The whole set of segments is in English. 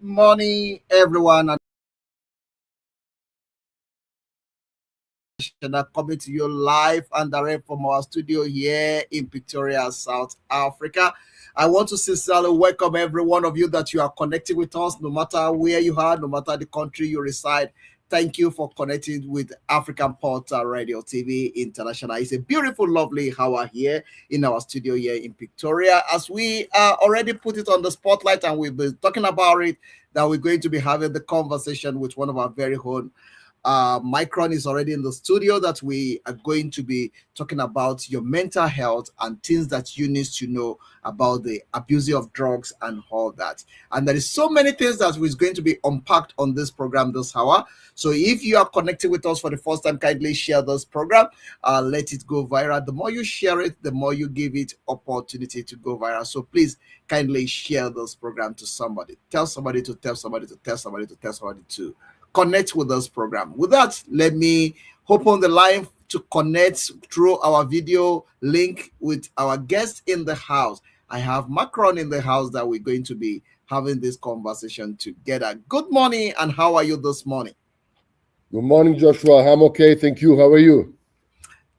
Morning, everyone, and coming to you live and direct from our studio here in Pretoria, South Africa. I want to sincerely welcome every one of you that you are connecting with us, no matter where you are, no matter the country you reside. Thank you for connecting with African Portal Radio TV International. It's a beautiful, lovely hour here in our studio here in Victoria. As we already put it on the spotlight and we've been talking about it, that we're going to be having the conversation with one of our very own Micron is already in the studio that we are going to be talking about your mental health and things that you need to know about the abuse of drugs and all that. And there is so many things that is going to be unpacked on this program this hour. So if you are connected with us for the first time, kindly share this program. Let it go viral. The more you share it, the more you give it opportunity to go viral. So please kindly share this program to somebody. Tell somebody to tell somebody to tell somebody to tell somebody to connect with this program. With that, let me open the line to connect through our video link with our guest in the house. I have Macron in the house that we're going to be having this conversation together. Good morning, and how are you this morning? Good morning, Joshua. I'm okay. Thank you. How are you?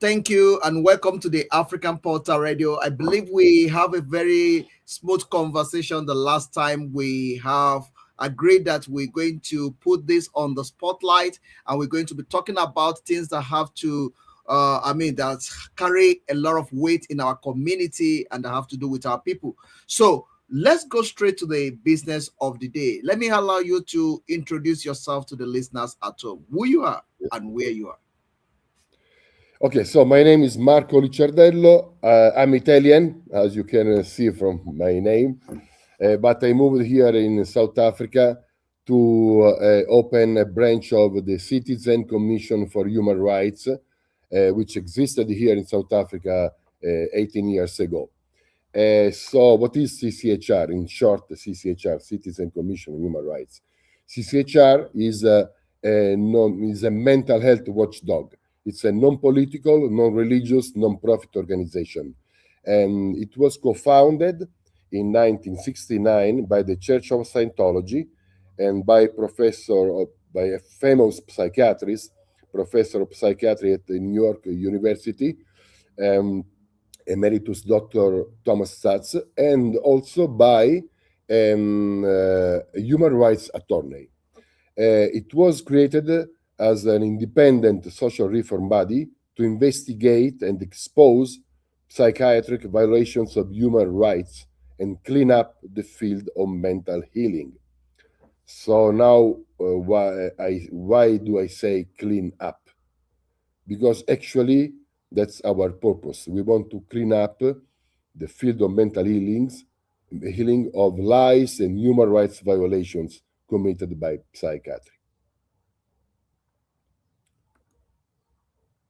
Thank you and welcome to the African Portal Radio. I believe we have a very smooth conversation the last time. We have agreed that we're going to put this on the spotlight and we're going to be talking about things that have to that carry a lot of weight in our community and that have to do with our people. So let's go straight to the business of the day. Let me allow you to introduce yourself to the listeners at home, who you are and where you are. Okay, so my name is Marco Licciardello. I'm Italian, as you can see from my name, but I moved here in South Africa to open a branch of the Citizen Commission for Human Rights, which existed here in South Africa 18 years ago. So, what is CCHR? In short, CCHR, Citizen Commission on Human Rights. CCHR is a mental health watchdog. It's a non-political, non-religious, non-profit organization. And it was co-founded in 1969 by the Church of Scientology and by a famous psychiatrist, professor of psychiatry at the New York University, um, Emeritus Dr. Thomas Satz, and also by a human rights attorney. It was created as an independent social reform body to investigate and expose psychiatric violations of human rights and clean up the field of mental healing. So now, why do I say clean up? Because actually, that's our purpose. We want to clean up the field of mental healing of lies and human rights violations committed by psychiatry.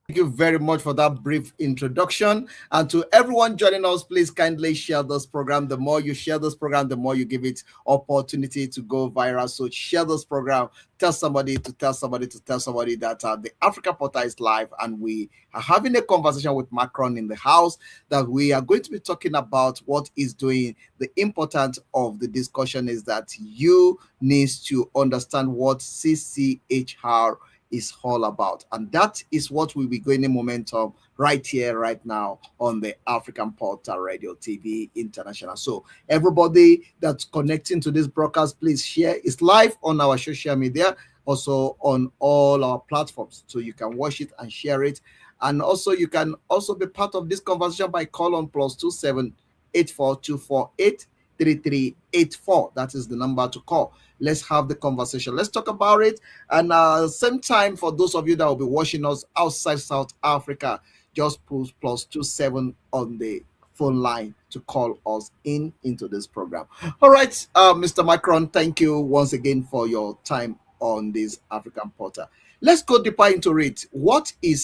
Thank you very much for that brief introduction. And to everyone joining us, please kindly share this program. The more you share this program, the more you give it opportunity to go viral. So share this program. Tell somebody to tell somebody to tell somebody that the Africa Portal is live, and we are having a conversation with Macron in the house that we are going to be talking about what is doing. The importance of the discussion is that you need to understand what CCHR is all about. And that is what will be gaining momentum right here, right now on the African Portal Radio TV International. So everybody that's connecting to this broadcast, please share. It's live on our social media, also on all our platforms. So you can watch it and share it. And also you can also be part of this conversation by call on +27842483384. That is the number to call. Let's have the conversation. Let's talk about it. And same time, for those of you that will be watching us outside South Africa, just push +27 on the phone line to call us into this program. All right, Mr. Macron, thank you once again for your time on this African Portal. Let's go deeper into it. What is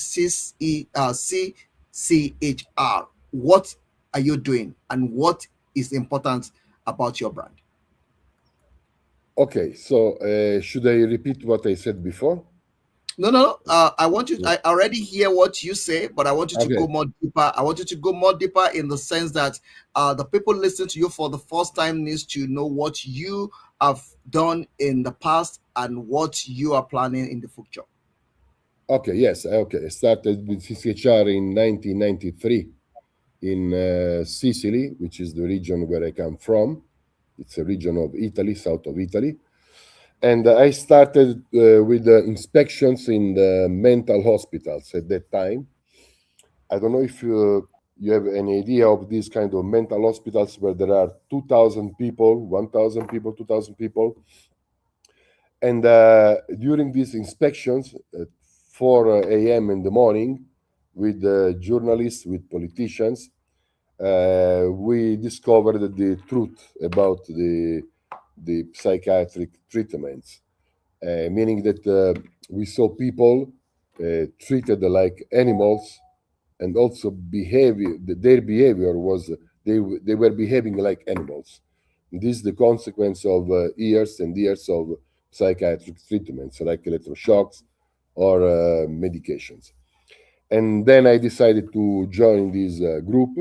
CCHR? What are you doing, and what is important about your brand? Okay, so should I repeat what I said before? No, no, no. I want you. I already hear what you say, but I want you to Okay. go more deeper. I want you to go more deeper in the sense that the people listening to you for the first time needs to know what you have done in the past and what you are planning in the future. Okay, yes, okay. I started with CCHR in 1993 in Sicily, which is the region where I come from. It's a region of Italy, south of Italy. And I started with the inspections in the mental hospitals at that time. I don't know if you have any idea of these kind of mental hospitals where there are 2,000 people, 1,000 people, 2,000 people. And during these inspections at 4 a.m. in the morning, with journalists, with politicians, we discovered the truth about the psychiatric treatments, meaning that we saw people treated like animals, and also their behavior was they were behaving like animals. This is the consequence of years and years of psychiatric treatments like electroshocks or medications. And then I decided to join this group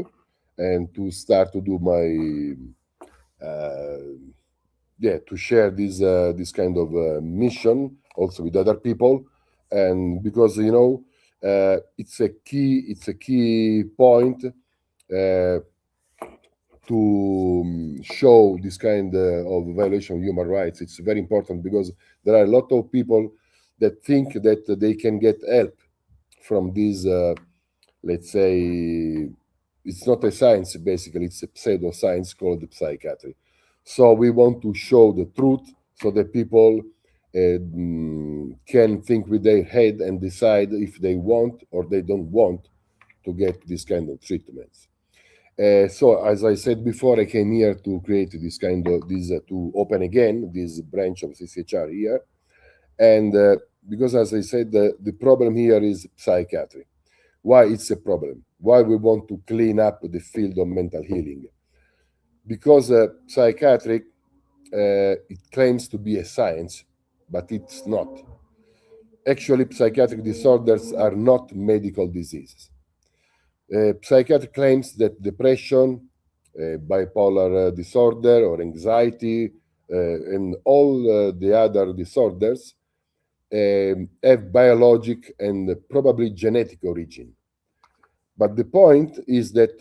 and to start to do my yeah, to share this kind of mission also with other people. And because it's a key point to show this kind of violation of human rights. It's very important because there are a lot of people that think that they can get help from these, let's say, it's not a science, basically, it's a pseudoscience called psychiatry. So we want to show the truth so that people can think with their head and decide if they want or they don't want to get this kind of treatments. So, as I said before, I came here to create this kind of this to open again this branch of CCHR here, and because, as I said, the problem here is psychiatry. Why it's a problem? Why we want to clean up the field of mental healing? Because psychiatric it claims to be a science, but it's not. Actually, psychiatric disorders are not medical diseases. Psychiatry claims that depression, bipolar disorder, or anxiety, and all the other disorders have biologic and probably genetic origin. But the point is that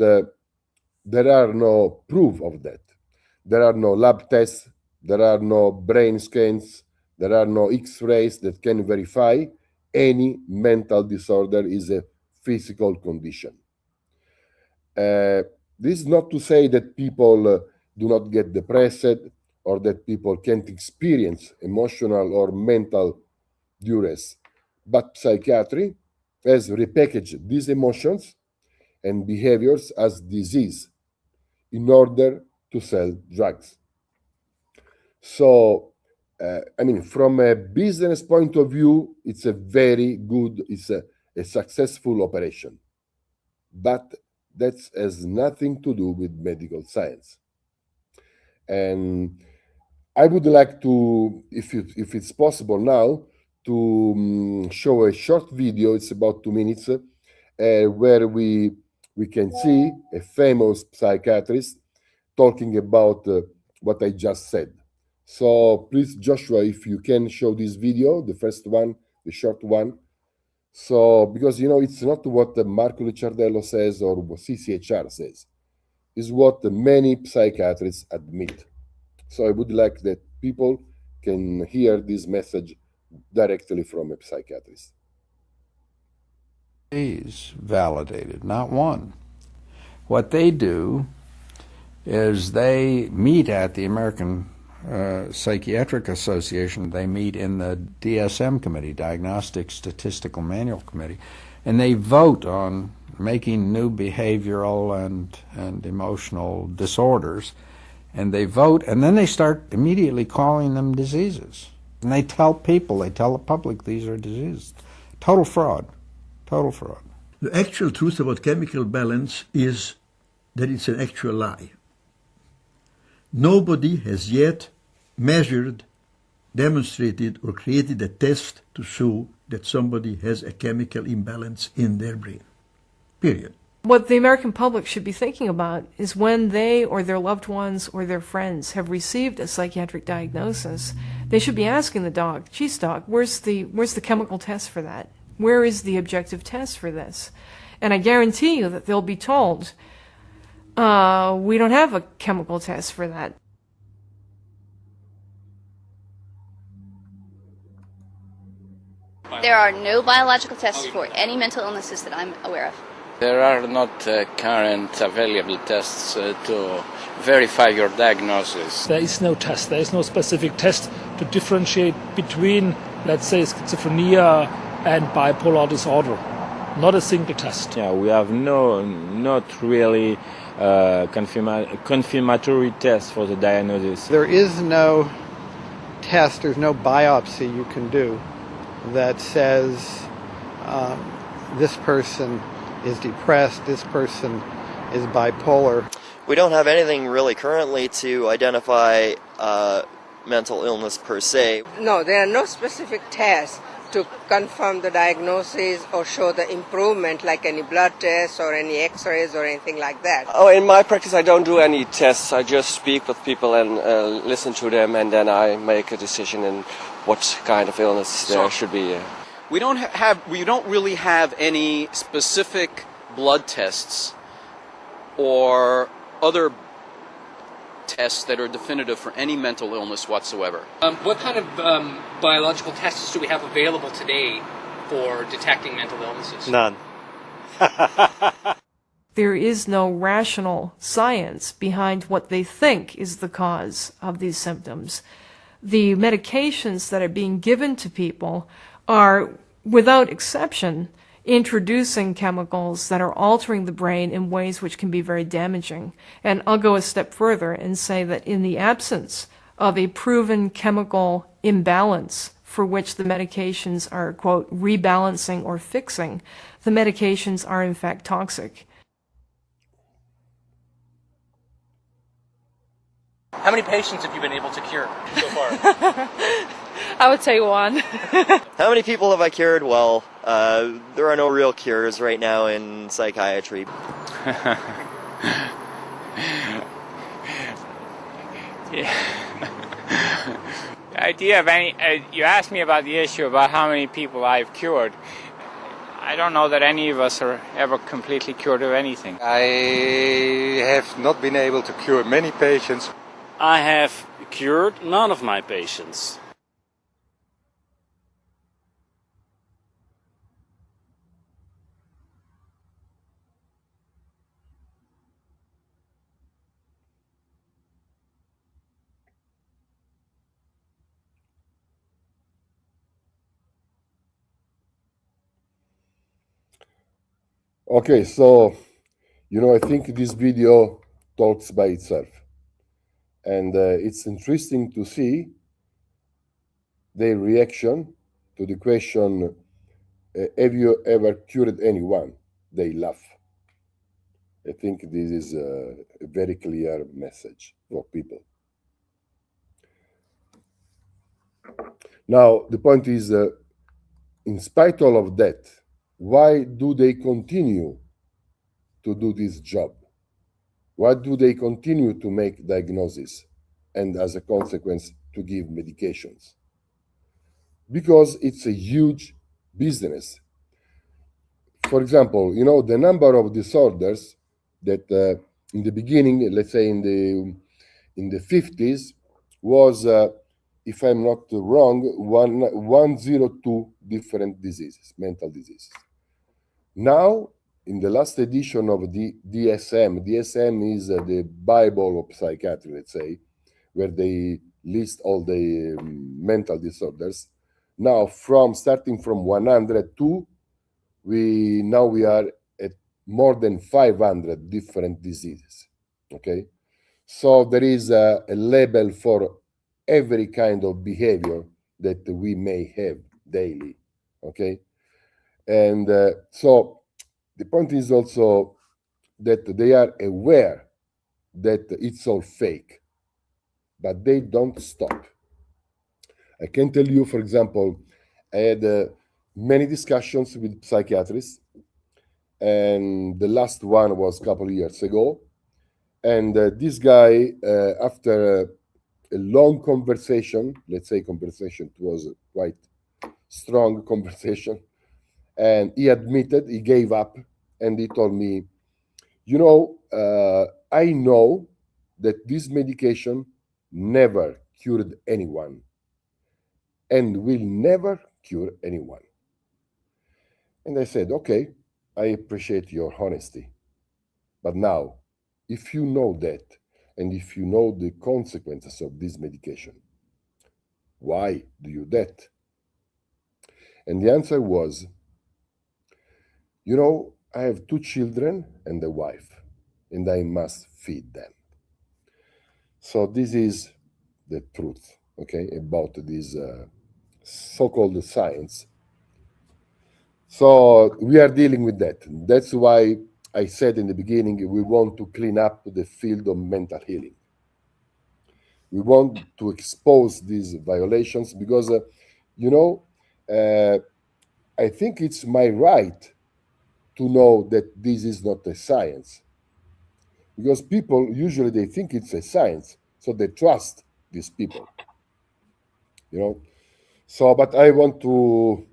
there are no proof of that. There are no lab tests, there are no brain scans, there are no X-rays that can verify any mental disorder is a physical condition. This is not to say that people do not get depressed or that people can't experience emotional or mental duress, but psychiatry has repackaged these emotions and behaviors as disease in order to sell drugs. So, I mean, from a business point of view, it's a very good, it's a successful operation. But that has nothing to do with medical science. And I would like to, if it's possible now, to show a short video. It's about 2 minutes, where we can see a famous psychiatrist talking about what I just said. So please, Joshua, if you can show this video, the first one, the short one. So because it's not what Marco Licciardello says or what CCHR says, is what many psychiatrists admit. So I would like that people can hear this message directly from a psychiatrist. Is validated, not one. What they do is they meet at the American Psychiatric Association. They meet in the DSM committee, Diagnostic Statistical Manual Committee, and they vote on making new behavioral and emotional disorders. And they vote, and then they start immediately calling them diseases. And they tell people, they tell the public these are diseases. Total fraud. Total fraud. The actual truth about chemical balance is that it's an actual lie. Nobody has yet measured, demonstrated, or created a test to show that somebody has a chemical imbalance in their brain. Period. What the American public should be thinking about is when they or their loved ones or their friends have received a psychiatric diagnosis, they should be asking the doc, geez, doc, where's the chemical test for that? Where is the objective test for this? And I guarantee you that they'll be told, we don't have a chemical test for that. There are no biological tests for any mental illnesses that I'm aware of. There are not current available tests to verify your diagnosis. There is no test. There is no specific test to differentiate between, let's say, schizophrenia and bipolar disorder. Not a single test. Yeah, we have not really confirmatory test for the diagnosis. There is no test, there's no biopsy you can do that says this person is depressed, this person is bipolar. We don't have anything really currently to identify mental illness per se. No, there are no specific tests to confirm the diagnosis or show the improvement, like any blood tests or any x-rays or anything like that. Oh, in my practice I don't do any tests. I just speak with people and listen to them, and then I make a decision in what kind of illness there should be. We don't really have any specific blood tests or other tests that are definitive for any mental illness whatsoever. What kind of biological tests do we have available today for detecting mental illnesses? None. There is no rational science behind what they think is the cause of these symptoms. The medications that are being given to people are, without exception, introducing chemicals that are altering the brain in ways which can be very damaging. And I'll go a step further and say that in the absence of a proven chemical imbalance for which the medications are, quote, rebalancing or fixing, the medications are in fact toxic. How many patients have you been able to cure so far? I would say one. How many people have I cured? Well, there are no real cures right now in psychiatry. The idea of you asked me about the issue about how many people I've cured. I don't know that any of us are ever completely cured of anything. I have not been able to cure many patients. I have cured none of my patients. Okay, so, I think this video talks by itself. And it's interesting to see their reaction to the question, have you ever cured anyone? They laugh. I think this is a very clear message for people. Now, the point is, in spite of all of that, why do they continue to do this job? Why do they continue to make diagnoses and, as a consequence, to give medications? Because it's a huge business. For example, the number of disorders that in the beginning, let's say in the 50s, was, if I'm not wrong, 102 different diseases, mental diseases. Now, in the last edition of the DSM is the Bible of psychiatry, let's say, where they list all the mental disorders. Now, starting from 102, we are at more than 500 different diseases. Okay, so there is a label for every kind of behavior that we may have daily. Okay, and so the point is also that they are aware that it's all fake, but they don't stop. I can tell you, for example, I had many discussions with psychiatrists, and the last one was a couple of years ago. And this guy, after a long conversation, let's say conversation, it was a quite strong conversation, and he admitted he gave up, and he told me, I know that this medication never cured anyone and will never cure anyone. And I said, okay, I appreciate your honesty. But now, if you know that, and if you know the consequences of this medication, why do you that? And the answer was, I have 2 children and a wife, and I must feed them. So this is the truth, okay, about this so-called science. So we are dealing with that. That's why I said in the beginning, we want to clean up the field of mental healing. We want to expose these violations because, I think it's my right to know that this is not a science. Because people, usually they think it's a science, so they trust these people. So, but I want to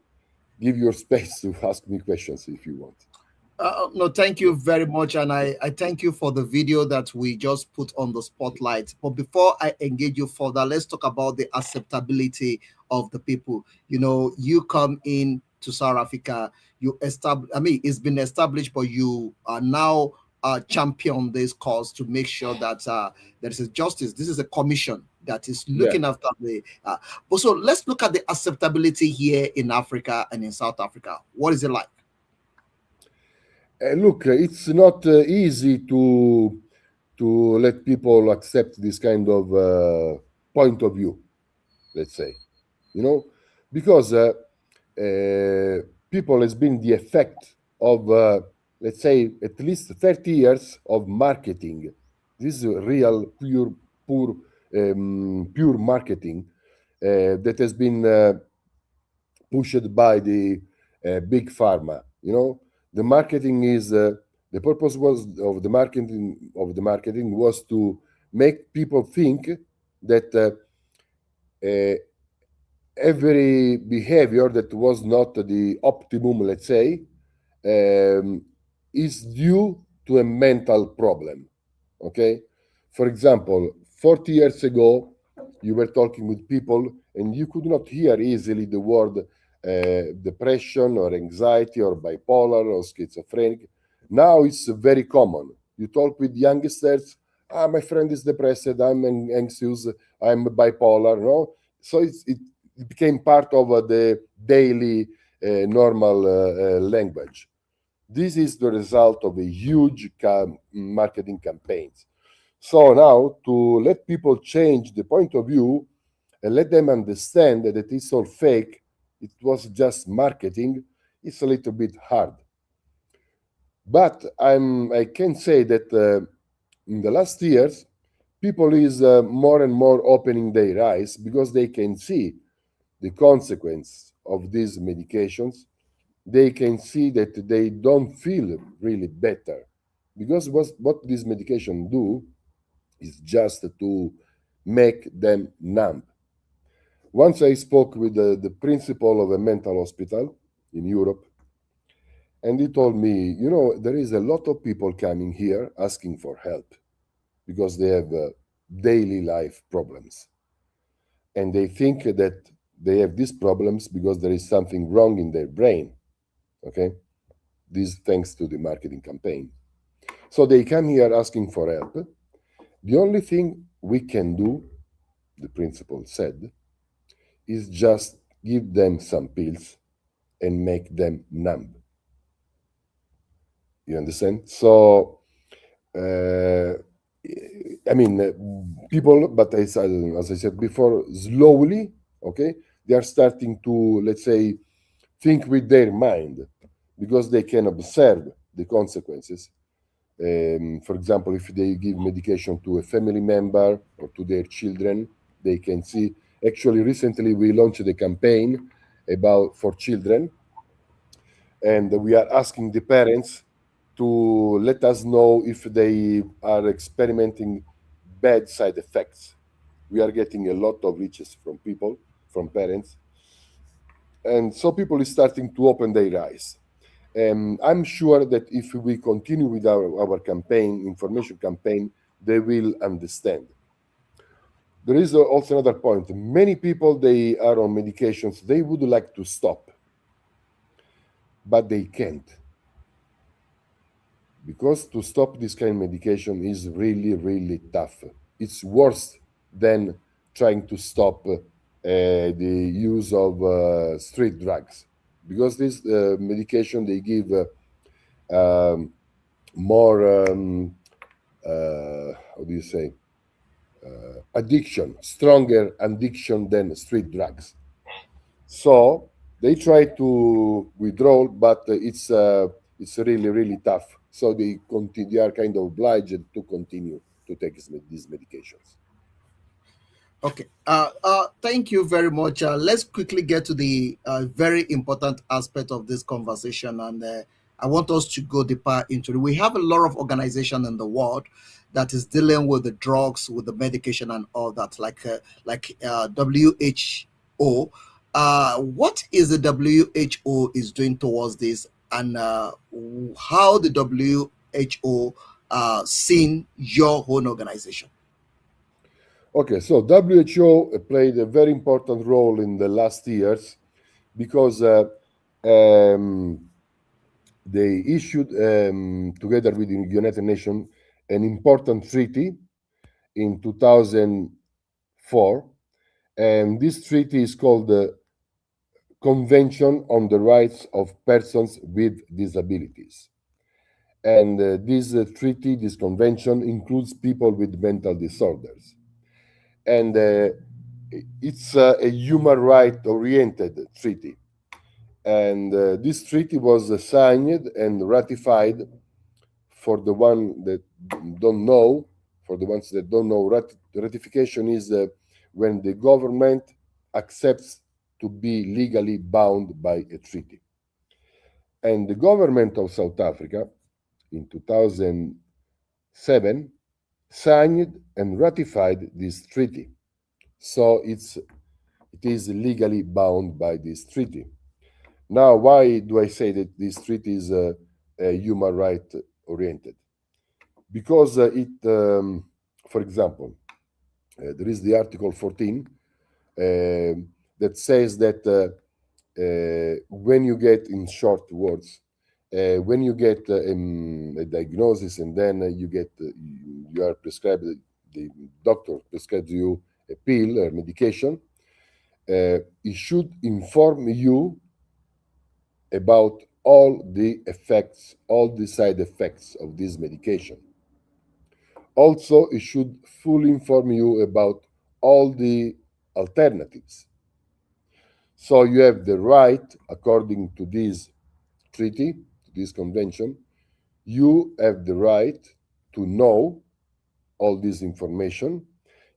give you space to ask me questions if you want. No, thank you very much. And I thank you for the video that we just put on the spotlight. But before I engage you further, let's talk about the acceptability of the people. You come in to South Africa, you establish, I mean, it's been established, but you are now champion this cause to make sure that there is a justice. This is a commission that is looking after the. Also, let's look at the acceptability here in Africa and in South Africa. What is it like? Look, it's not easy to let people accept this kind of point of view, let's say, because people has been the effect of, let's say, at least 30 years of marketing. This is real, pure marketing that has been pushed by the big pharma. The marketing is the purpose was of the marketing was to make people think that every behavior that was not the optimum, let's say, is due to a mental problem. Okay, for example, 40 years ago, you were talking with people and you could not hear easily the word depression or anxiety or bipolar or schizophrenic. Now it's very common. You talk with youngsters, my friend is depressed, I'm anxious, I'm bipolar. No, so it became part of the daily normal language. This is the result of a huge marketing campaigns. So now to let people change the point of view and let them understand that it's all fake, it was just marketing, it's a little bit hard. But I can say that in the last years, people is more and more opening their eyes because they can see the consequence of these medications. They can see that they don't feel really better because what this medication do is just to make them numb. Once I spoke with the principal of a mental hospital in Europe, and he told me, there is a lot of people coming here asking for help because they have daily life problems. And they think that they have these problems because there is something wrong in their brain. Okay? This thanks to the marketing campaign. So they come here asking for help. The only thing we can do, the principal said, is just give them some pills and make them numb. You understand? So, people, but as I said before, slowly, okay, they are starting to, let's say, think with their mind because they can observe the consequences. For example, if they give medication to a family member or to their children, they can see. Actually, recently we launched a campaign for children and we are asking the parents to let us know if they are experimenting bad side effects. We are getting a lot of reaches from people, from parents, and so people is starting to open their eyes. I'm sure that if we continue with our campaign, information campaign, they will understand. There is also another point. Many people, they are on medications, they would like to stop, but they can't. Because to stop this kind of medication is really, really tough. It's worse than trying to stop the use of street drugs. Because this medication, they give more, how do you say, addiction, stronger addiction than street drugs. So they try to withdraw, but it's really, really tough. So they are kind of obliged to continue to take these medications. Okay. Thank you very much. Let's quickly get to the very important aspect of this conversation, and I want us to go deeper into it. We have a lot of organization in the world that is dealing with the drugs, with the medication, and all that, like WHO. What is the WHO is doing towards this, and how the WHO seen your own organization? Okay, so WHO played a very important role in the last years because they issued, together with the United Nations, an important treaty in 2004. And this treaty is called the Convention on the Rights of Persons with Disabilities. And this treaty, this convention, includes people with mental disorders. And it's a human right oriented treaty. And this treaty was signed and ratified. For the one that don't know, for the ones that don't know, ratification is when the government accepts to be legally bound by a treaty. And the government of South Africa in 2007 signed and ratified this treaty. So it is legally bound by this treaty. Now, why do I say that this treaty is human right oriented? Because for example, there is the Article 14 that says that when you get, in short words, when you get a diagnosis and then you are prescribed, the doctor prescribes you a pill or medication, he should inform you about all the effects, all the side effects of this medication. Also, it should fully inform you about all the alternatives. So you have the right, according to this treaty, to this convention, you have the right to know all this information.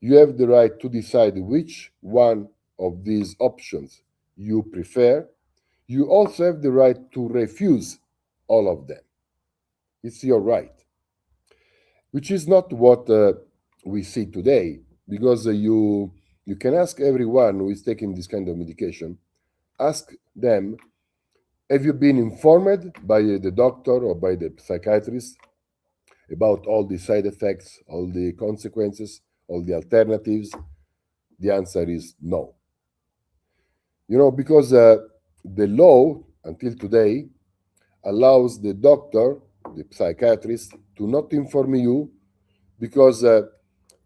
You have the right to decide which one of these options you prefer. You also have the right to refuse all of them. It's your right, which is not what we see today, because you can ask everyone who is taking this kind of medication, ask them, have you been informed by the doctor or by the psychiatrist about all the side effects, all the consequences, all the alternatives? The answer is no. Because the law until today allows the doctor, the psychiatrist, to not inform you because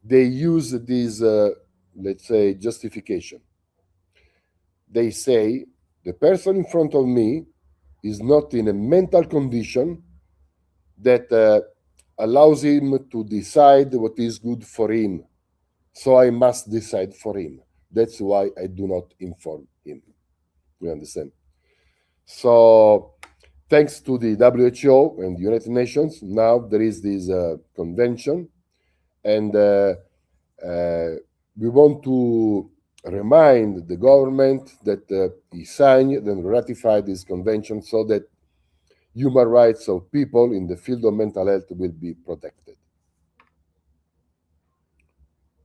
they use this, let's say, justification. They say the person in front of me is not in a mental condition that allows him to decide what is good for him. So I must decide for him. That's why I do not inform him. You understand? So thanks to the WHO and the United Nations, now there is this convention, and we want to remind the government that he signed and ratified this convention so that human rights of people in the field of mental health will be protected.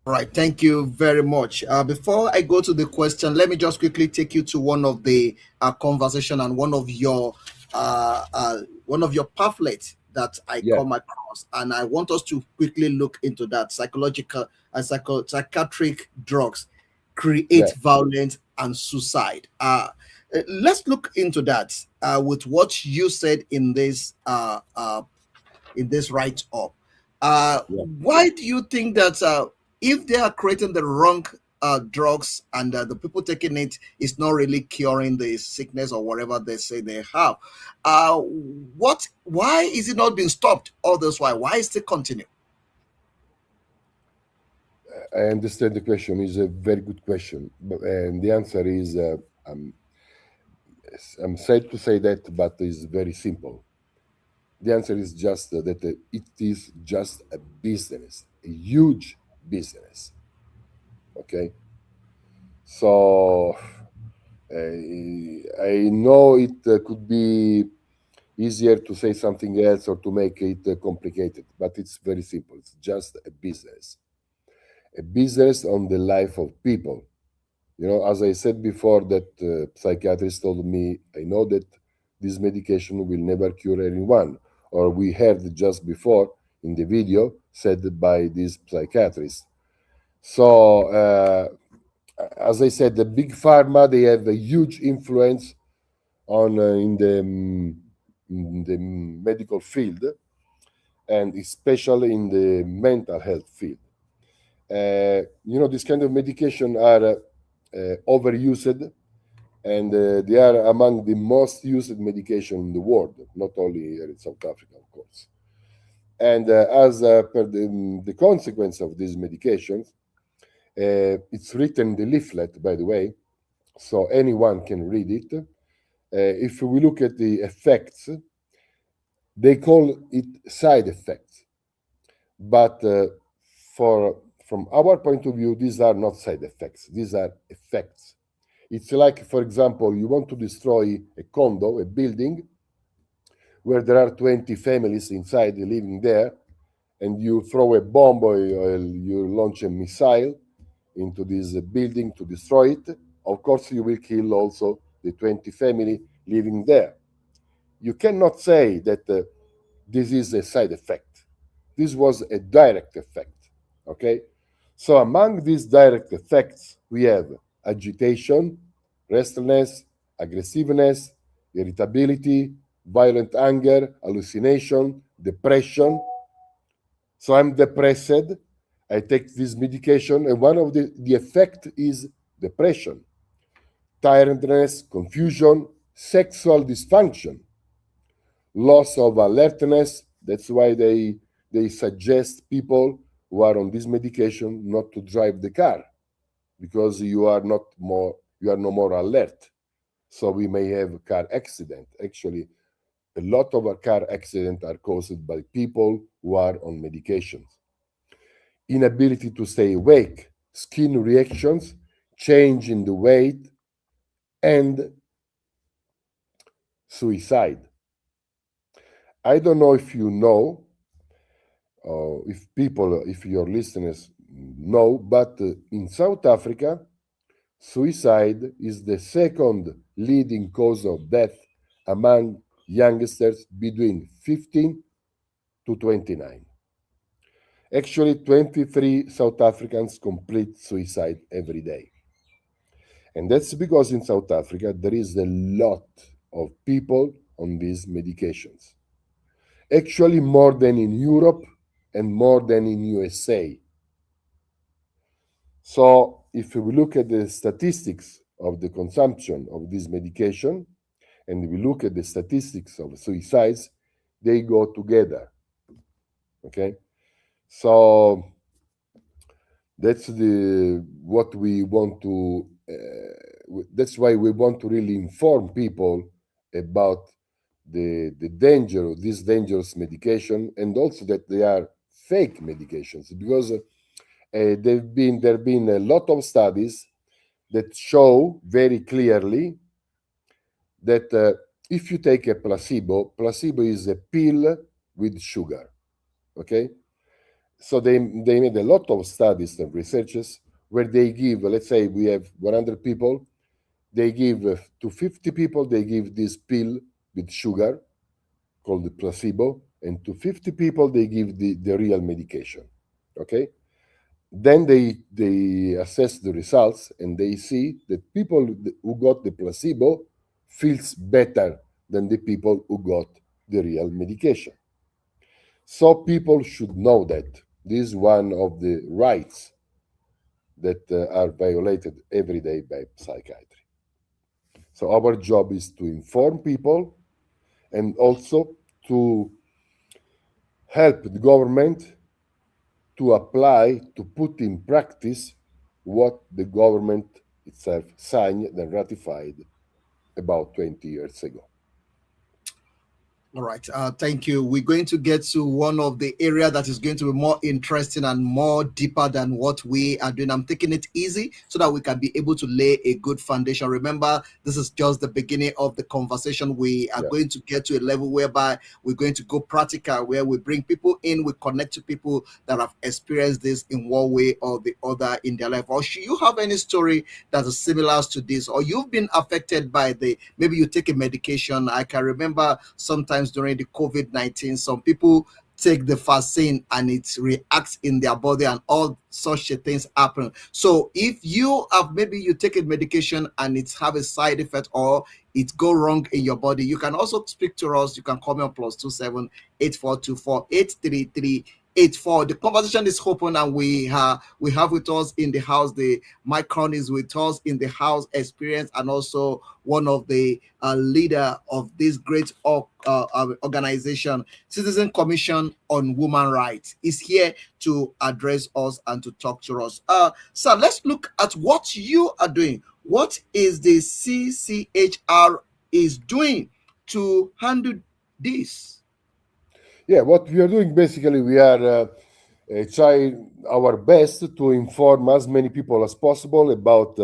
All right, thank you very much. Before I go to the question, let me just quickly take you to one of the conversation and one of your pamphlets that I come across, and I want us to quickly look into that. Psychological and psychiatric drugs create violence and suicide. Let's look into that with what you said in this write up. Why do you think that if they are creating the wrong drugs and the people taking it is not really curing the sickness or whatever they say they have, why is it not being stopped all this while? Why is it continue? I understand the question. Is a very good question, and the answer is I'm sad to say that, but it's very simple. The answer is just that it is just a business, a huge business. Okay, so I know it could be easier to say something else or to make it complicated, but it's very simple. It's just a business on the life of people. You know, as I said before, that psychiatrist told me, I know that this medication will never cure anyone, or we heard just before in the video said by this psychiatrist. So, as I said, the big pharma, they have a huge influence on in the medical field, and especially in the mental health field. You know, this kind of medication are overused, and they are among the most used medication in the world, not only here in South Africa, of course. And as per the consequence of these medications, it's written in the leaflet, by the way, so anyone can read it. If we look at the effects, they call it side effects, but from our point of view, these are not side effects, these are effects. It's like, for example, you want to destroy a condo, a building, where there are 20 families inside living there, and you throw a bomb or you launch a missile into this building to destroy it. Of course, you will kill also the 20 family living there. You cannot say that this is a side effect. This was a direct effect, okay? So among these direct effects, we have agitation, restlessness, aggressiveness, irritability, violent anger, hallucination, depression. So I'm depressed, I take this medication, and one of the effect is depression, tiredness, confusion, sexual dysfunction, loss of alertness. That's why they suggest people who are on this medication not to drive the car, because you are no more alert. So we may have a car accident. Actually, a lot of our car accidents are caused by people who are on medications. Inability to stay awake, skin reactions, change in the weight, and suicide. I don't know if you know, if your listeners know, but in South Africa, suicide is the second leading cause of death among youngsters between 15 to 29. Actually, 23 South Africans complete suicide every day. And that's because in South Africa, there is a lot of people on these medications. Actually, more than in Europe and more than in USA. So if we look at the statistics of the consumption of this medication, and we look at the statistics of suicides, they go together. Okay? So that's what we want to that's why we want to really inform people about the danger of this dangerous medication, and also that they are fake medications, because there have been a lot of studies that show very clearly that if you take a placebo is a pill with sugar, okay? So they made a lot of studies and researches where they give, let's say we have 100 people, they give to 50 people, they give this pill with sugar called the placebo, and to 50 people, they give the real medication, okay? Then they assess the results and they see that people who got the placebo feels better than the people who got the real medication. So people should know that this is one of the rights that are violated every day by psychiatry. So our job is to inform people and also to help the government to apply, to put in practice what the government itself signed and ratified about 20 years ago. All right. Thank you. We're going to get to one of the area that is going to be more interesting and more deeper than what we are doing. I'm taking it easy so that we can be able to lay a good foundation. Remember, this is just the beginning of the conversation. We are going to get to a level whereby we're going to go practical, where we bring people in, we connect to people that have experienced this in one way or the other in their life. Or should you have any story that is similar to this, or you've been affected by maybe you take a medication. I can remember sometimes during the COVID-19, some people take the vaccine and it reacts in their body and all such things happen. So if you have, maybe you take a medication and it have a side effect or it go wrong in your body, you can also speak to us. You can call me on +27 8424 833 84. The conversation is open, and we have with us in the house the Micron is with us in the house, experience, and also one of the leader of this great organization, Citizen Commission on Women Rights, is here to address us and to talk to us. So let's look at what you are doing. What is the CCHR is doing to handle this? Yeah, what we are doing basically, we are trying our best to inform as many people as possible about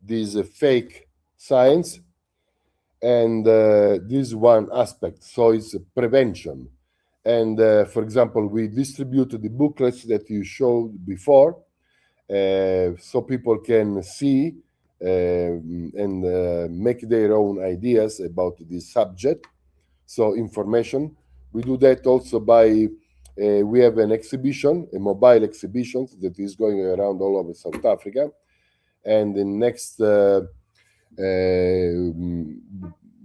this fake science, and this one aspect. So it's prevention. And for example, we distribute the booklets that you showed before, so people can see and make their own ideas about this subject. So information. We do that also by we have an exhibition, a mobile exhibition that is going around all over South Africa, and the next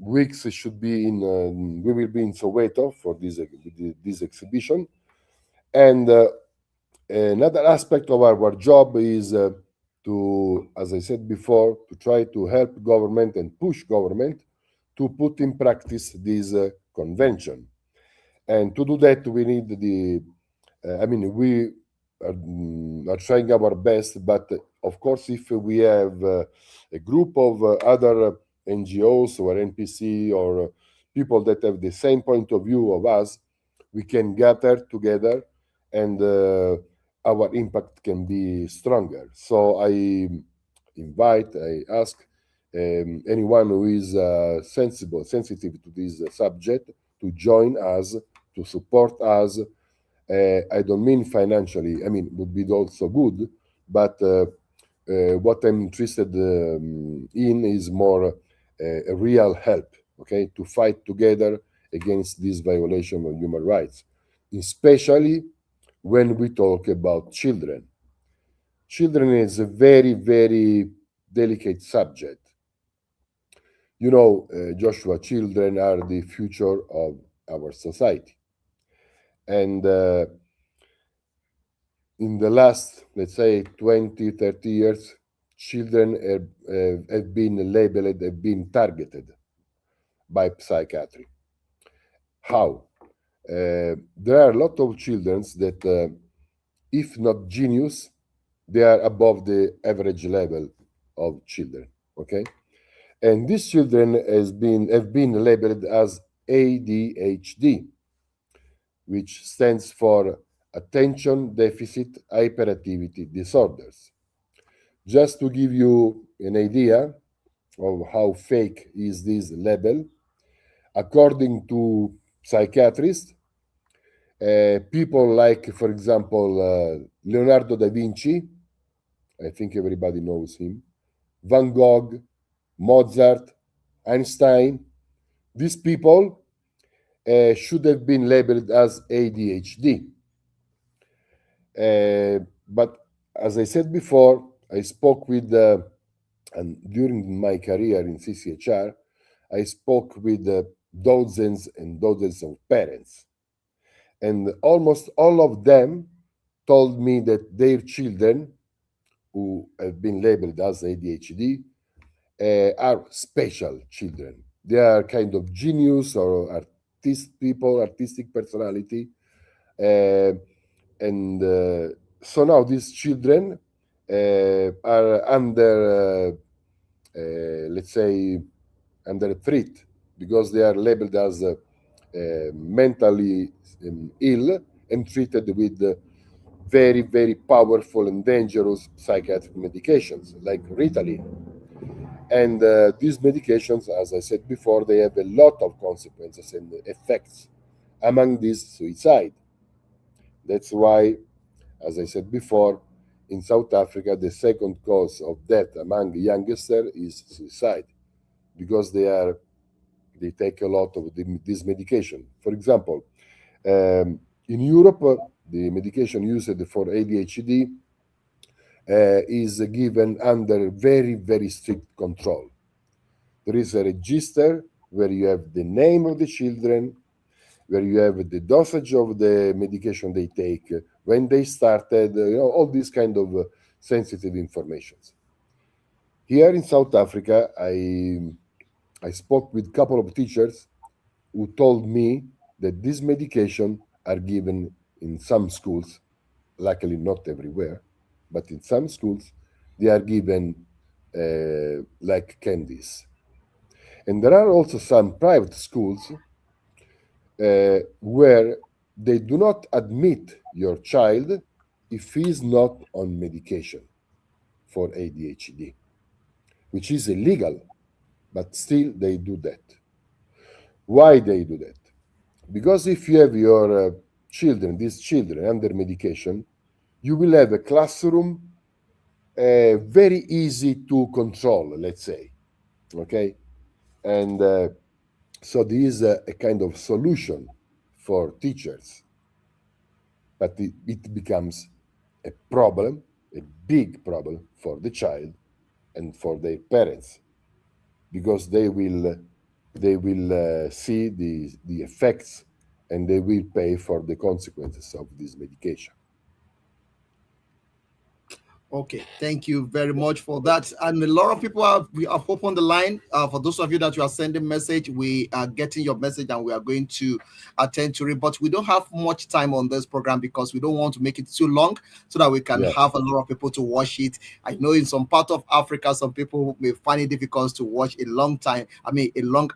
weeks should be in. We will be in Soweto for this exhibition, and another aspect of our job is to, as I said before, to try to help government and push government to put in practice this convention. And to do that, we need we are trying our best, but of course, if we have a group of other NGOs or NPC or people that have the same point of view of us, we can gather together and our impact can be stronger. So I ask anyone who is sensitive to this subject to join us, to support us. I don't mean financially. I mean, would be also good, but what I'm interested in is more a real help, okay, to fight together against this violation of human rights, especially when we talk about children. Children is a very, very delicate subject. You know, Joshua, children are the future of our society. And in the last, let's say, 20, 30 years, children have been labeled, have been targeted by psychiatry. How? There are a lot of children that, if not genius, they are above the average level of children. Okay, and these children have been labeled as ADHD, which stands for Attention Deficit Hyperactivity Disorders. Just to give you an idea of how fake is this label, according to psychiatrists, people like, for example, Leonardo da Vinci, I think everybody knows him, Van Gogh, Mozart, Einstein, these people should have been labeled as ADHD. But as I said before, I spoke with, and during my career in CCHR, I spoke with dozens and dozens of parents. And almost all of them told me that their children, who have been labeled as ADHD, are special children. They are kind of genius or artistic personality. And so now these children are under, let's say, under threat because they are labeled as mentally ill and treated with very, very powerful and dangerous psychiatric medications like Ritalin. And these medications, as I said before, they have a lot of consequences and effects, among these suicide. That's why, as I said before, in South Africa, the second cause of death among youngsters is suicide, because they take a lot of this medication. For example, in Europe, the medication used for ADHD is given under very, very strict control. There is a register where you have the name of the children, where you have the dosage of the medication they take, when they started, all these kind of sensitive informations. Here in South Africa, I spoke with a couple of teachers who told me that these medication are given in some schools, luckily not everywhere, but in some schools, they are given like candies. And there are also some private schools where they do not admit your child if he is not on medication for ADHD, which is illegal, but still they do that. Why they do that? Because if you have your these children under medication, you will have a classroom very easy to control, let's say, okay? And so this is a kind of solution for teachers, but it becomes a problem, a big problem for the child and for their parents, because they will see the effects and they will pay for the consequences of this medication. Okay, thank you very much for that. And a lot of people we have opened the line. For those of you that you are sending message, we are getting your message and we are going to attend to it. But we don't have much time on this program because we don't want to make it too long, so that we can have a lot of people to watch it. I know in some part of Africa, some people may find it difficult to watch a long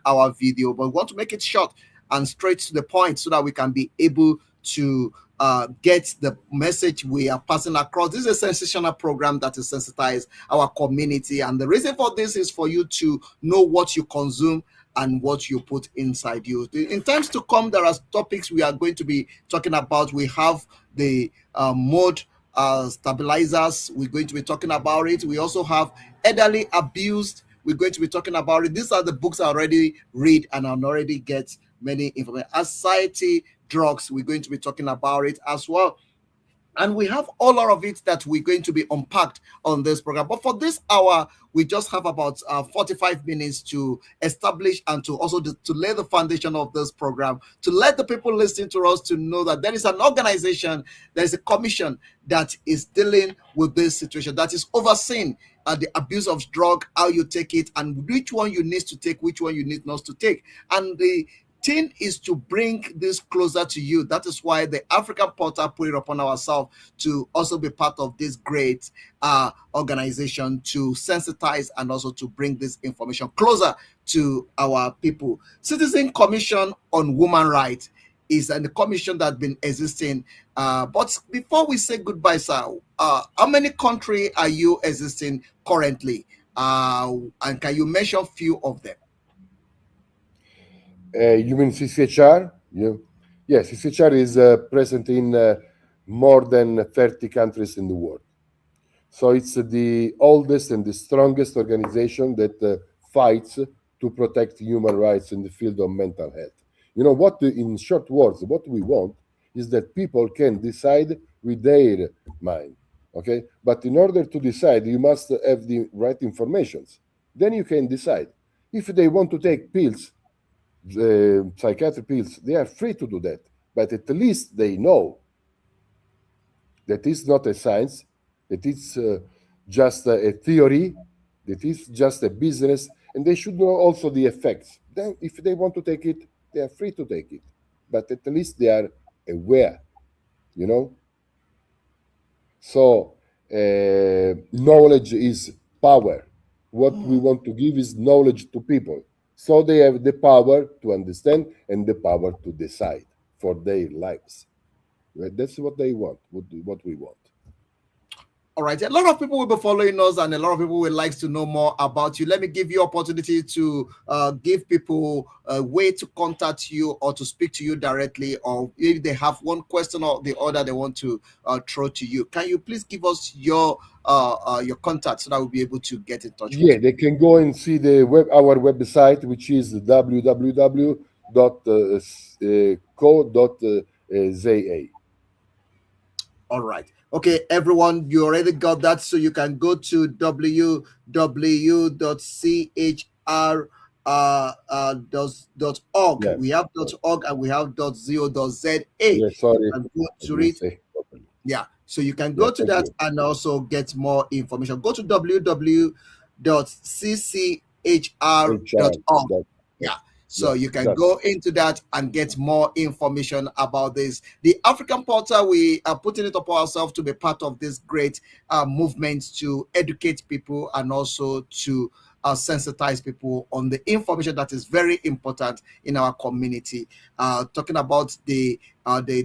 hour video, but we want to make it short and straight to the point so that we can be able to get the message we are passing across. This is a sensational program that is sensitize our community, and the reason for this is for you to know what you consume and what you put inside you. In times to come, there are topics we are going to be talking about. We have the mode stabilizers. We're going to be talking about it. We also have elderly abused. We're going to be talking about it. These are the books I already read and I already get many information. Anxiety, drugs, we're going to be talking about it as well. And we have all of it that we're going to be unpacked on this program. But for this hour, we just have about 45 minutes to establish and to also to lay the foundation of this program, to let the people listening to us to know that there is an organization, there is a commission that is dealing with this situation, that is overseeing the abuse of drug, how you take it, and which one you need to take, which one you need not to take. And the thing is to bring this closer to you. That is why the African Portal put it upon ourselves to also be part of this great organization to sensitize and also to bring this information closer to our people. Citizen Commission on Women Rights is a commission that's been existing. But before we say goodbye, sir, how many countries are you existing currently? And can you mention a few of them? You mean CCHR? Yes, CCHR is present in more than 30 countries in the world. So it's the oldest and the strongest organization that fights to protect human rights in the field of mental health. You know what? In short words, what we want is that people can decide with their mind. Okay, but in order to decide, you must have the right informations. Then you can decide. If they want to take pills, psychiatric pills, they are free to do that. But at least they know that is not a science, that it's just a theory, that is just a business, and they should know also the effects. Then, if they want to take it, they are free to take it. But at least they are aware, you know? So, knowledge is power. What we want to give is knowledge to people. So they have the power to understand and the power to decide for their lives. Right? That's what they want, what we want. All right. A lot of people will be following us, and a lot of people would like to know more about you. Let me give you opportunity to give people a way to contact you or to speak to you directly, or if they have one question or the other they want to throw to you. Can you please give us your contact so that we'll be able to get in touch with Yeah, you? they can go and see our website, which is www.co.za. All right. Okay, everyone, you already got that. So you can go to www.chr .org. Yeah, We have .org and we have .co.za. yeah. You Sorry, can go I to didn't it. say properly. Yeah. So you can Yeah, go to thank that you. and also get more information. Go to www.cchr.org. HR. Yeah. So Yeah, you can that. go into that and get more information about this. The African Portal, we are putting it upon ourselves to be part of this great movement to educate people and also to sensitize people on the information that is very important in our community. Talking about the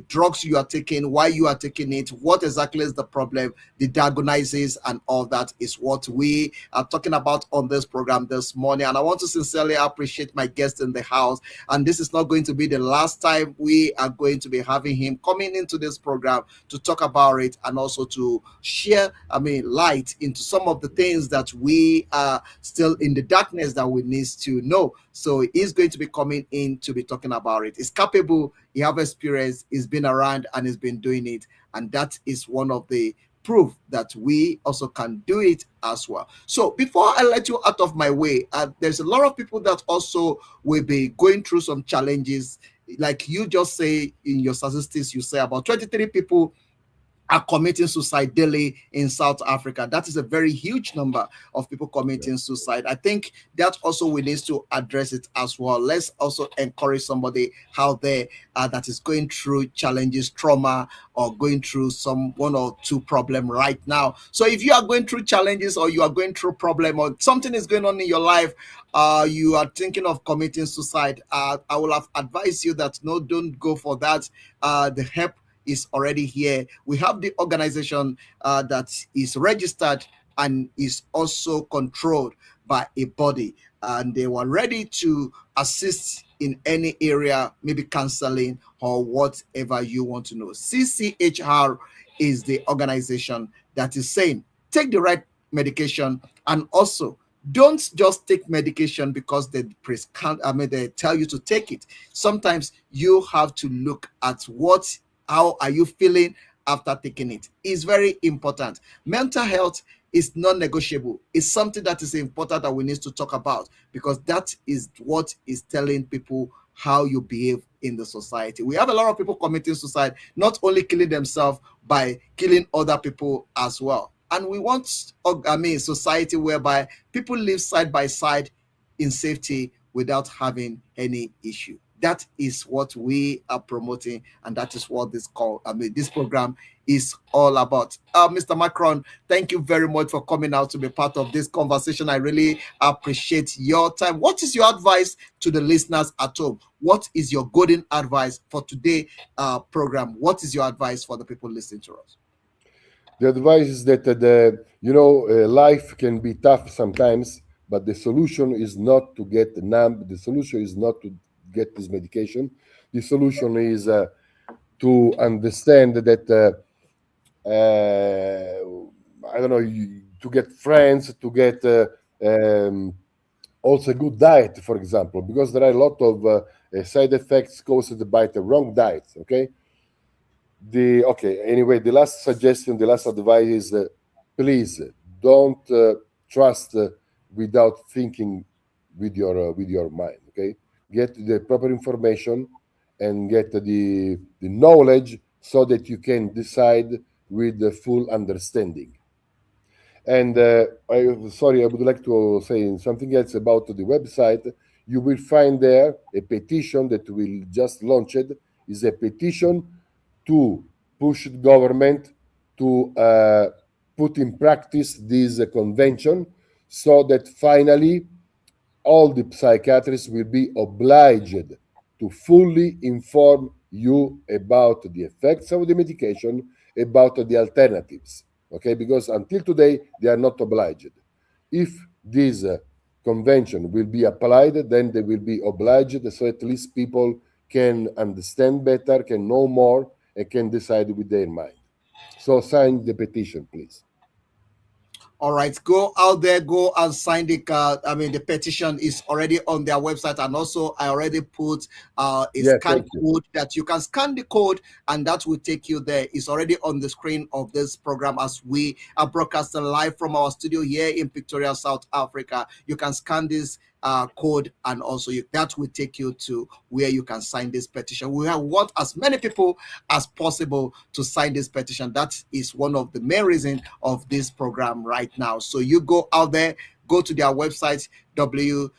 drugs you are taking, why you are taking it, what exactly is the problem, the diagnosis, and all that is what we are talking about on this program this morning. And I want to sincerely appreciate my guest in the house. And this is not going to be the last time we are going to be having him coming into this program to talk about it and also to share, light into some of the things that we are still in the darkness that we need to know. So he's going to be coming in to be talking about it. He's capable, he have experience, he's been around and he's been doing it. And that is one of the proof that we also can do it as well. So before I let you out of my way, there's a lot of people that also will be going through some challenges. Like you just say in your statistics, you say about 23 people are committing suicide daily in South Africa. That is a very huge number of people committing suicide. I think that also we need to address it as well. Let's also encourage somebody out there that is going through challenges, trauma, or going through some one or two problem right now. So if you are going through challenges or you are going through problem or something is going on in your life, you are thinking of committing suicide, I will have advised you that no, don't go for that. The help is already here. We have the organization that is registered and is also controlled by a body, and they were ready to assist in any area, maybe counseling or whatever you want to know. CCHR is the organization that is saying take the right medication, and also don't just take medication because they prescribe, they tell you to take it. Sometimes you have to look at how are you feeling after taking it. It's very important. Mental health is non-negotiable. It's something that is important that we need to talk about because that is what is telling people how you behave in the society. We have a lot of people committing suicide, not only killing themselves by killing other people as well. And we want, society whereby people live side by side in safety without having any issue. That is what we are promoting, and that is what this program is all about. Mr. Macron, thank you very much for coming out to be part of this conversation. I really appreciate your time. What is your advice to the listeners at home? What is your golden advice for today program? What is your advice for the people listening to us? The advice is that life can be tough sometimes, but the solution is not to get numb. The solution is not to get this medication. The solution is to understand that I don't know, to get friends, to get also a good diet, for example, because there are a lot of side effects caused by the wrong diet. Okay. Anyway, the last suggestion, the last advice is please don't trust without thinking with your mind. Okay, get the proper information and get the knowledge so that you can decide with the full understanding. And sorry, I would like to say something else about the website. You will find there a petition that will just launched. Is a petition to push the government to put in practice this convention, so that finally all the psychiatrists will be obliged to fully inform you about the effects of the medication, about the alternatives. Okay, because until today they are not obliged. If this convention will be applied, then they will be obliged, so at least people can understand better, can know more, and can decide with their mind. So sign the petition, please. All right, go out there, go and sign the the petition is already on their website, and also I already put a scan code that you can scan the code, and that will take you there. It's already on the screen of this program as we are broadcasting live from our studio here in Pretoria, South Africa. You can scan this code, and also that will take you to where you can sign this petition. We want as many people as possible to sign this petition. That is one of the main reasons of this program right now. So you go out there, go to their website, www.cchr.org,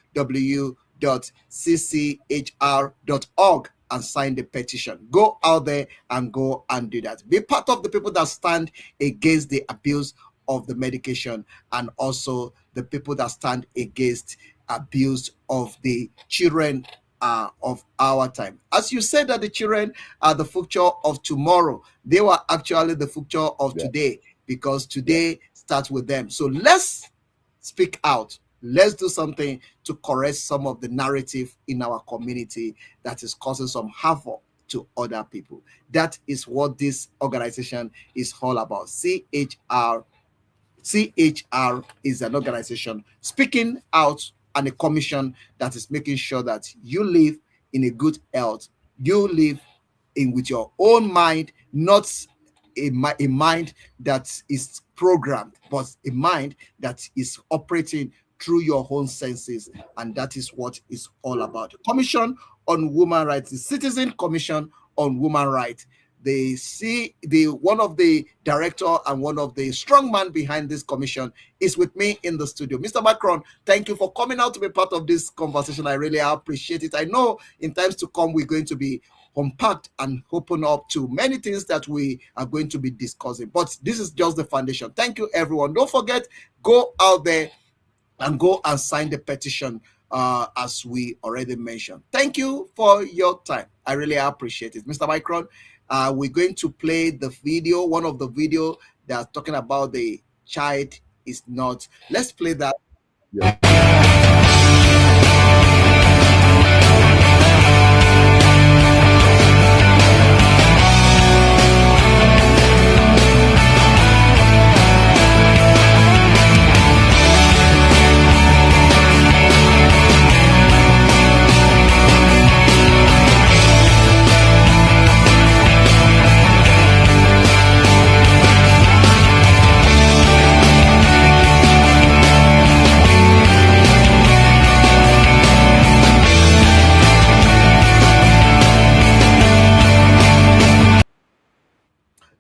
and sign the petition. Go out there and go and do that. Be part of the people that stand against the abuse of the medication, and also the people that stand against abuse of the children of our time. As you said that the children are the future of tomorrow, they were actually the future of today, because today starts with them. So let's speak out. Let's do something to correct some of the narrative in our community that is causing some havoc to other people. That is what this organization is all about. CHR is an organization speaking out, and a commission that is making sure that you live in a good health. You live in with your own mind, not a mind that is programmed, but a mind that is operating through your own senses, and that is what it's all about. Commission on Women Rights, the Citizen Commission on Women Rights. They see one of the director and one of the strong man behind this commission is with me in the studio. Mr. Macron, thank you for coming out to be part of this conversation. I really appreciate it. I know in times to come we're going to be unpacked and open up to many things that we are going to be discussing, but this is just the foundation. Thank you, everyone. Don't forget, go out there and go and sign the petition, as we already mentioned. Thank you for your time. I really appreciate it. Mr. Micron, we're going to play the video, one of the video that's talking about the child is not. Let's play that.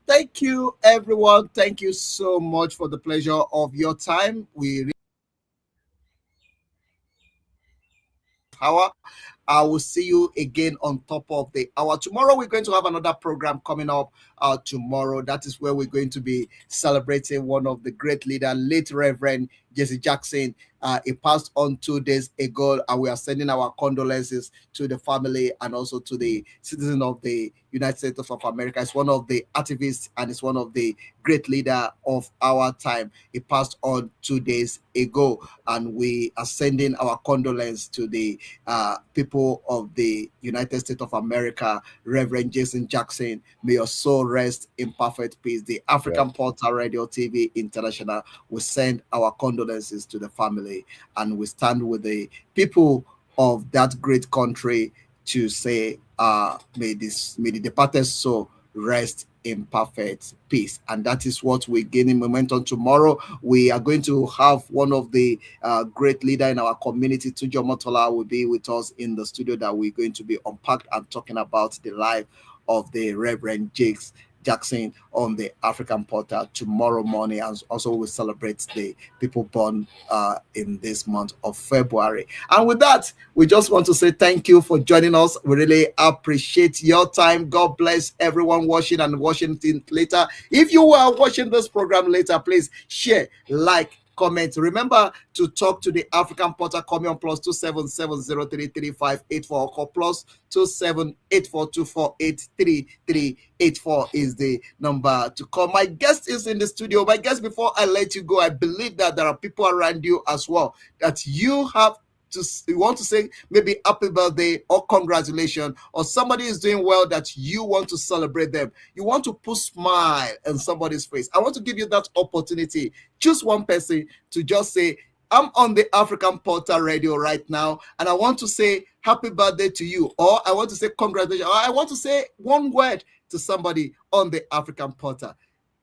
Thank you, everyone. Thank you so much for the pleasure of your time. I will see you again on top of the hour. Tomorrow, we're going to have another program coming up tomorrow. That is where we're going to be celebrating one of the great leaders, late Reverend Jesse Jackson. He passed on 2 days ago, and we are sending our condolences to the family and also to the citizen of the United States of America. It's one of the activists and it's one of the great leader of our time. He passed on 2 days ago, and we are sending our condolence to the people of the United States of America. Reverend Jason Jackson, may your soul rest in perfect peace. The African Portal Radio TV International will send our condolences to the family, and we stand with the people of that great country to say, may the departed soul rest in perfect peace. And that is what we're gaining momentum. Tomorrow we are going to have one of the great leader in our community, Tujo Motola, will be with us in the studio, that we're going to be unpacked and talking about the life of the Reverend Jakes Jackson on the African Portal tomorrow morning. And also we celebrate the people born in this month of February. And with that, we just want to say thank you for joining us. We really appreciate your time. God bless everyone watching and watching it later. If you are watching this program later, please share, like, comment. Remember to talk to the African Portal. Call me on +277033584 or call +27842483384 is the number to call. My guest is in the studio. My guest, before I let you go, I believe that there are people around you as well that you want to say maybe happy birthday or congratulations, or somebody is doing well that you want to celebrate them. You want to put smile on somebody's face. I want to give you that opportunity. Choose one person to just say, I'm on the African Portal Radio right now, and I want to say happy birthday to you, or I want to say congratulations, or I want to say one word to somebody on the African Portal.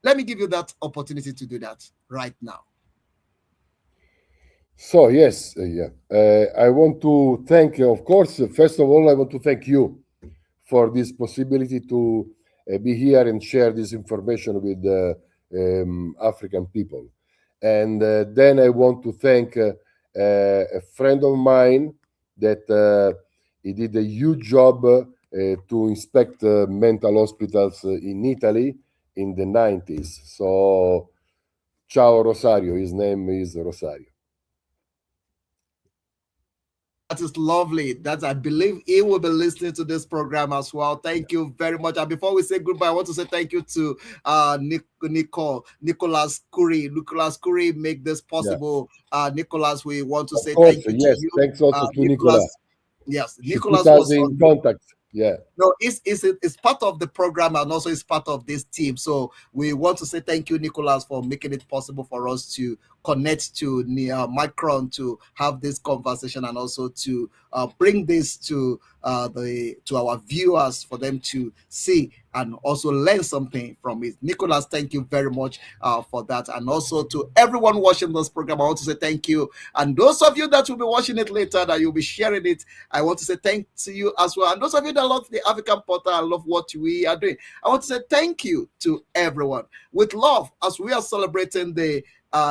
Let me give you that opportunity to do that right now. So yes, I want to thank, of course, first of all, I want to thank you for this possibility to be here and share this information with African people. And then I want to thank a friend of mine that he did a huge job to inspect mental hospitals in Italy in the 90s. So, ciao Rosario, his name is Rosario. That is lovely. I believe he will be listening to this program as well. Thank you very much. And before we say goodbye, I want to say thank you to Nicholas Curry. Nicholas Curry make this possible. Nicholas, we want to say thank you to you. Thanks also to Nicholas. Yes, She Nicholas put us was in contact. Yeah. No, it's part of the program, and also it's part of this team. So we want to say thank you, Nicholas, for making it possible for us to connect to Micron to have this conversation, and also to bring this to our viewers for them to see and also learn something from it. Nicholas, thank you very much for that. And also to everyone watching this program, I want to say thank you. And those of you that will be watching it later, that you'll be sharing it, I want to say thank to you as well. And those of you that love the African Portal, I love what we are doing, I want to say thank you to everyone. With love, as we are celebrating the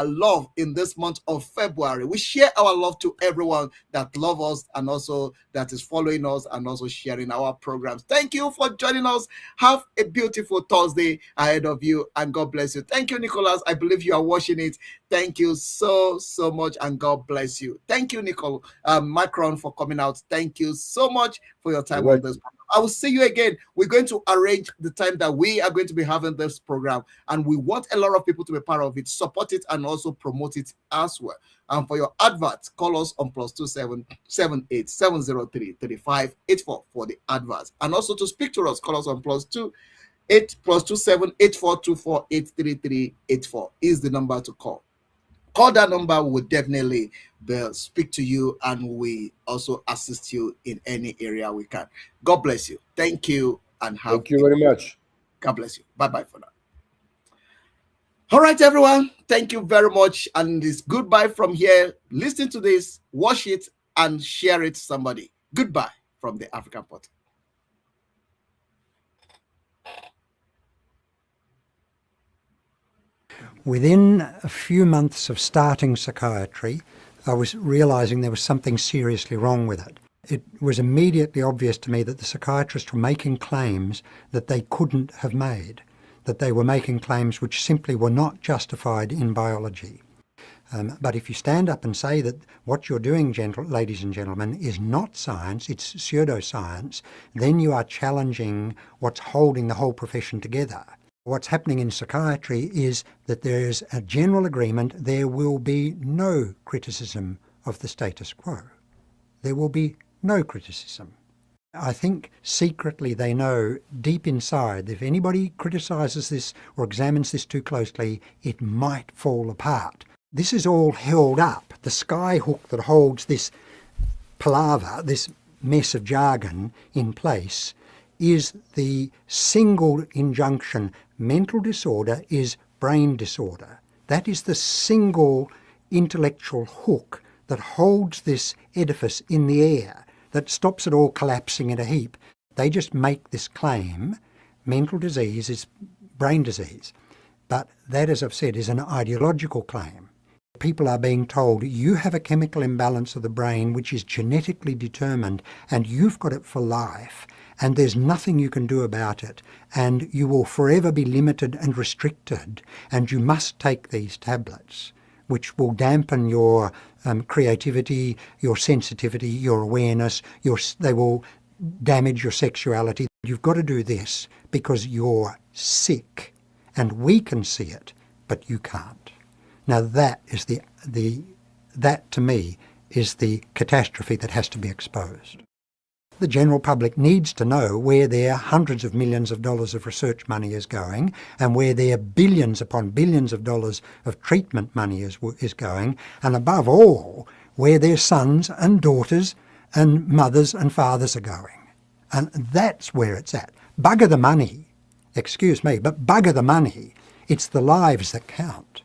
love in this month of February, we share our love to everyone that love us and also that is following us and also sharing our programs. Thank you for joining us. Have a beautiful Thursday ahead of you, and God bless you. Thank you, Nicholas. I believe you are watching it. Thank you so much, and God bless you. Thank you, Nicole Macron, for coming out. Thank you so much for your time on this program. I will see you again. We're going to arrange the time that we are going to be having this program, and we want a lot of people to be part of it, support it, and also promote it as well. And for your adverts, call us on +27787033584 for the adverts. And also to speak to us, call us on +278424833834 is the number to call. Call that number, will definitely speak to you, and we also assist you in any area we can. God bless you. Thank you, and thank you very much. God bless you. Bye-bye for now. All right, everyone. Thank you very much. And it's goodbye from here. Listen to this, watch it, and share it to somebody. Goodbye from the African Portal. Within a few months of starting psychiatry, I was realising there was something seriously wrong with it. It was immediately obvious to me that the psychiatrists were making claims that they couldn't have made, that they were making claims which simply were not justified in biology. But if you stand up and say that what you're doing, ladies and gentlemen, is not science, it's pseudoscience, then you are challenging what's holding the whole profession together. What's happening in psychiatry is that there is a general agreement there will be no criticism of the status quo. There will be no criticism. I think secretly they know deep inside if anybody criticises this or examines this too closely, it might fall apart. This is all held up. The sky hook that holds this palaver, this mess of jargon in place, is the single injunction: mental disorder is brain disorder. That is the single intellectual hook that holds this edifice in the air, that stops it all collapsing in a heap. They just make this claim: mental disease is brain disease. But that, as I've said, is an ideological claim. People are being told, you have a chemical imbalance of the brain which is genetically determined and you've got it for life and there's nothing you can do about it and you will forever be limited and restricted and you must take these tablets, which will dampen your creativity, your sensitivity, your awareness, they will damage your sexuality. You've got to do this because you're sick and we can see it, but you can't. Now that is that to me is the catastrophe that has to be exposed. The general public needs to know where their hundreds of millions of dollars of research money is going and where their billions upon billions of dollars of treatment money is going, and above all, where their sons and daughters and mothers and fathers are going. And that's where it's at. Bugger the money. Excuse me, but bugger the money. It's the lives that count.